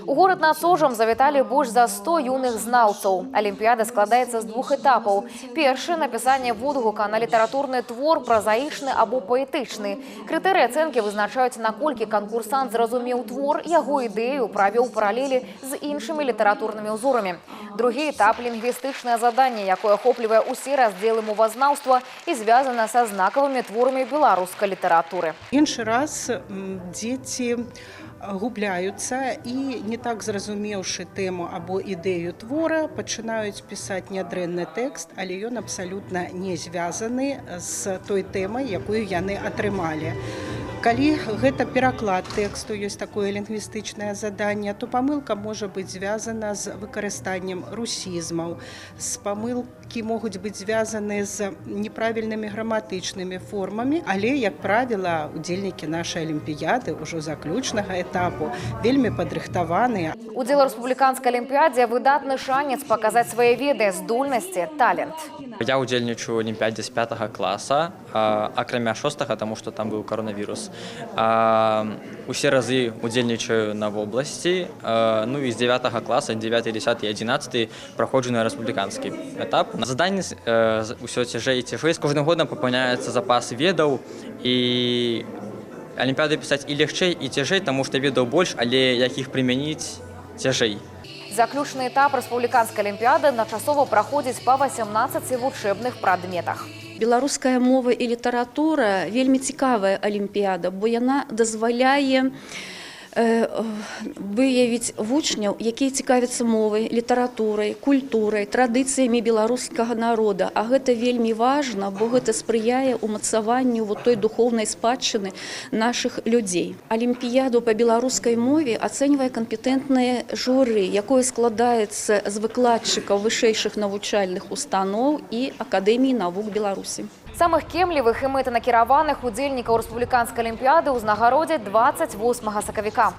У горад над Сожам завіталі больш за 100 юных знаўцаў. Алімпіяда складаецца з двух этапаў. Першы – напісанне водгука на літаратурны твор, празаічны або паэтычны. Крытэрыі ацэнкі вызначаюць, наколькі канкурсант зразумеў твор, яго ідэю, правёў паралелі з іншымі літаратурнымі ўзорамі. Другі этап – лінгвістычнае заданне, якое ахоплівае ўсе раздзелы мовазнаўства і звязана са знакавымі творамі беларускай літаратуры. Іншы раз дзеці губляюцца і, не так зразумеўшы тэму або ідэю твора, пачынаюць пісаць нядрэнны тэкст, але ён абсалютна не звязаны з той тэмай, якую яны атрымалі. Калі гэта пераклад тэксту, ёсць такое лінгвістычнае заданне, то памылка можа быць звязана з выкарыстаннем русізмаў. Памылкі могуць быць звязаны з неправільнымі граматычнымі формамі, але, як правіла, удзельнікі нашай алімпіяды ўжо заключнага этапу вельмі падрыхтаваныя. Удзел у рэспубліканскай алімпіядзе – выдатны шанец паказаць свае веды, здольнасці, талент. Я удзельнічаю ў алімпіядзе з 5 класа, акрамя 6, таму што там быў коронавірус. Усе разы удзельнічаю на вобласці, ну і з 9 класа, 9, 10 і 11 праходжу на рэспубліканскі этап. Заданні ўсё цяжэй і цяжэй. З кожным годам папаўняецца запас ведаў, і алімпіяды пісаць і лягчэй, і цяжэй, таму што ведаў больш, але як іх прымяніць цяжэй. Заключны этап рэспубліканскай алімпіяды начасова праходзіць па 18 вучэбных прадметах. Беларуская мова і літаратура вельмі цікавая алімпіяда, бо яна дазваляе выявіць вучняў, якія цікавяцца мовай, літаратурай, культурай, традыцыямі беларускага народа. А гэта вельмі важна, бо гэта спрыяе ўмацаванню той духоўнай спадчыны нашых людзей. Алімпіяду па беларускай мове ацэньвае кампетэнтнае журы, якое складаецца з выкладчыкаў вышэйшых навучальных устаноў і Акадэміі навук Беларусі. Самых кемлівых і мэтанакіраваных удзельнікаў рэспубліканскай алімпіяды ўзнагародзяць 28 сакавіка.